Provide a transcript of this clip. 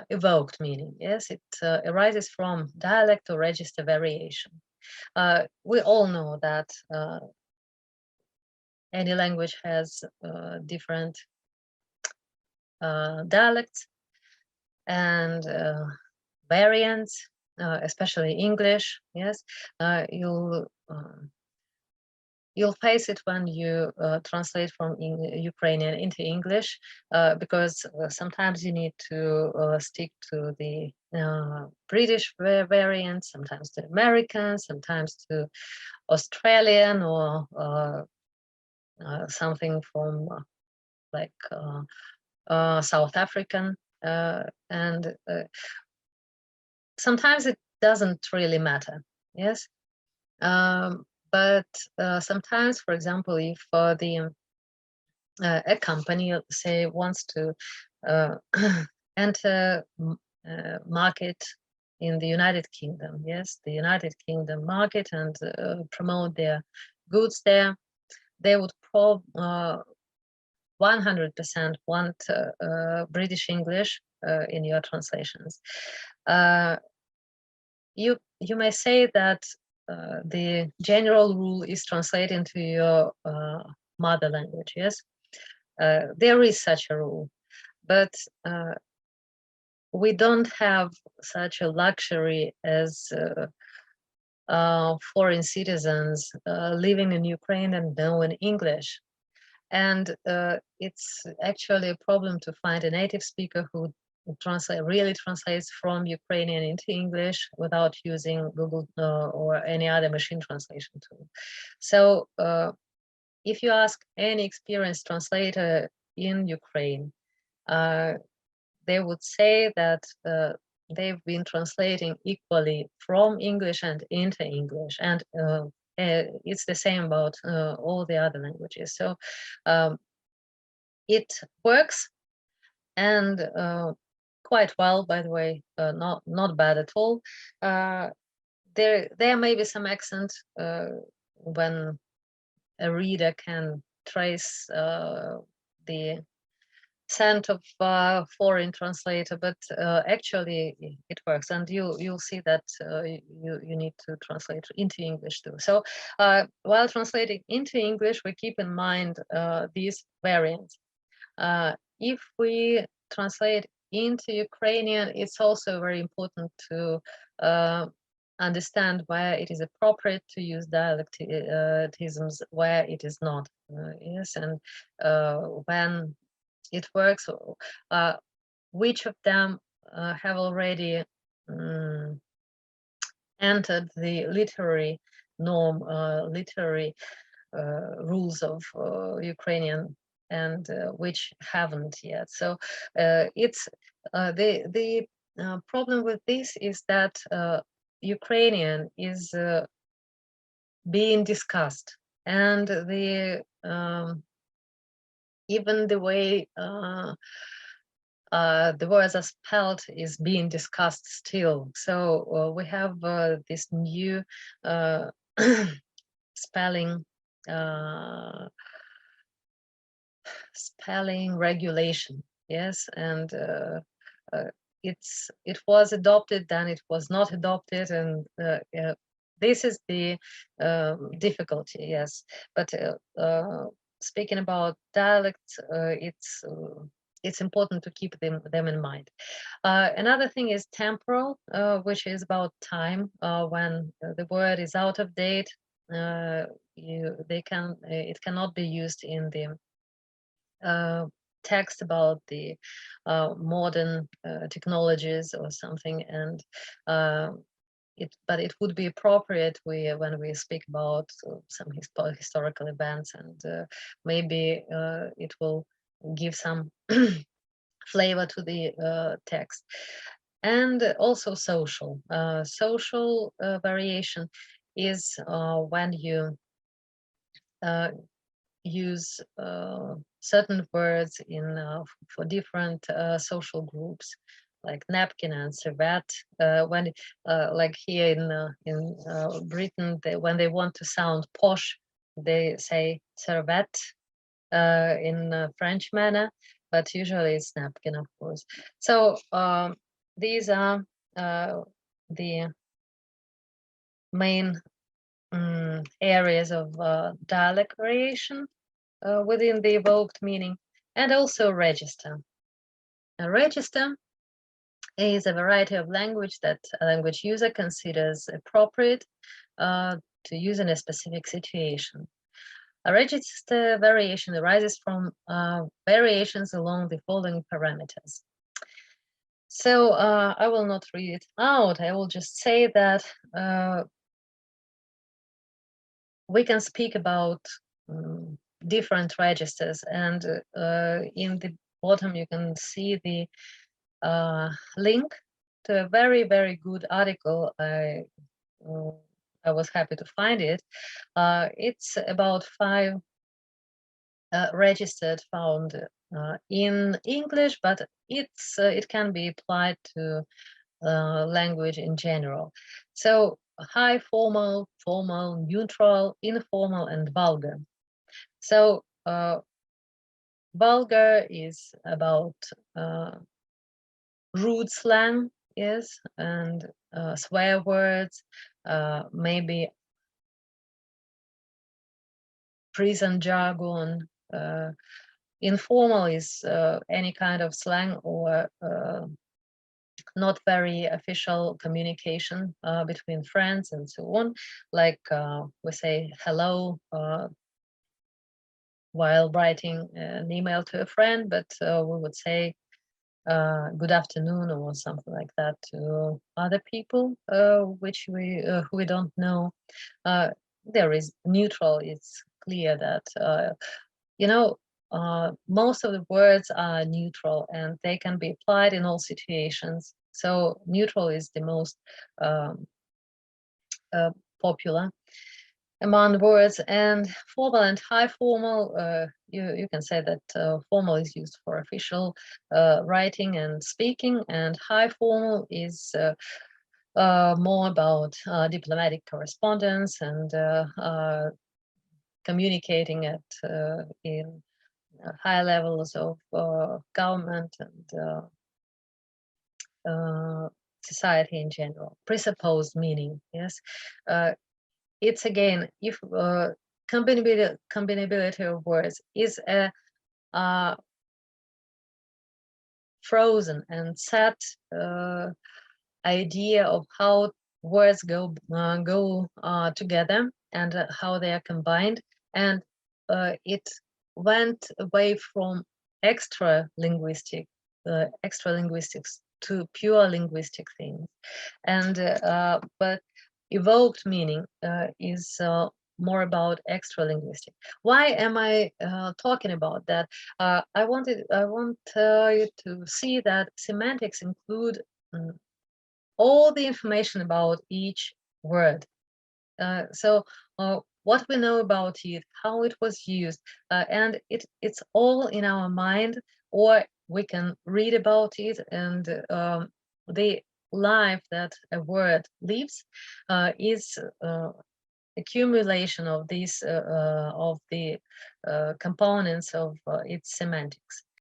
evoked meaning. Yes, it arises from dialect or register variation. We all know that any language has different dialects and variants, especially English. Yes, you'll face it when you translate from Ukrainian into English, because sometimes you need to stick to the British variant, sometimes to American, sometimes to Australian, or something from like South African, and sometimes it doesn't really matter. Yes. But sometimes, for example, if a company, say, wants to enter market in the United Kingdom, yes, the United Kingdom market, and promote their goods there, they would 100% want British English in your translations. You may say that the general rule is translate into your mother language. Yes, there is such a rule, but we don't have such a luxury as foreign citizens living in Ukraine and knowing English. And it's actually a problem to find a native speaker who really translates from Ukrainian into English without using Google or any other machine translation tool. So if you ask any experienced translator in Ukraine, they would say that they've been translating equally from English and into English, and it's the same about all the other languages. So it works, and quite well, by the way, not bad at all. There may be some accent when a reader can trace the scent of foreign translator, but actually it works, and you'll see that you need to translate into English too. So while translating into English, we keep in mind these variants. If we translate into Ukrainian, it's also very important to understand where it is appropriate to use dialectisms, where it is not. Yes, and when it works, which of them have already entered the literary norm, literary rules of Ukrainian, and which haven't yet. So it's the problem with this is that Ukrainian is being discussed, and the even the way the words are spelled is being discussed still. So we have this new spelling regulation. Yes, and it was adopted, then it was not adopted, and this is the difficulty. Yes, but speaking about dialects, it's important to keep them in mind. Another thing is temporal, which is about time. When the word is out of date, it cannot be used in the text about the modern technologies or something, and but it would be appropriate when we speak about some historical events, and maybe it will give some flavor to the text. And also social variation is when you use certain words in for different social groups, like napkin and servette. When like here in Britain, when they want to sound posh, they say servette in French manner. but usually it's napkin, of course. So these are the main areas of dialect variation within the evoked meaning, and also register. A register is a variety of language that a language user considers appropriate to use in a specific situation. A register variation arises from variations along the following parameters. So I will not read it out. I will just say that we can speak about different registers, and in the bottom you can see the link to a very, very good article. I was happy to find it. It's about 5 registered found in English, but it can be applied to language in general. So high formal, formal, neutral, informal, and vulgar. So vulgar is about rude slang, yes, and swear words, maybe prison jargon. Informal is any kind of slang or not very official communication between friends and so on. Like we say hello while writing an email to a friend, but we would say good afternoon or something like that to other people which who we don't know. There is neutral. It's clear that you know, most of the words are neutral and they can be applied in all situations. So neutral is the most popular among words. And formal and high formal, you can say that formal is used for official writing and speaking, and high formal is more about diplomatic correspondence and communicating at in high levels of government and society in general. Presupposed meaning, yes. It's again, if combinability of words is a frozen and set idea of how words go together and how they are combined, and it went away from extra linguistics to pure linguistic things, and but evoked meaning is more about extra linguistic. Why am I talking about that? I want you to see that semantics include all the information about each word. So what we know about it, how it was used, and it's all in our mind, or we can read about it, and the life that a word lives is accumulation of these of the components of its semantics.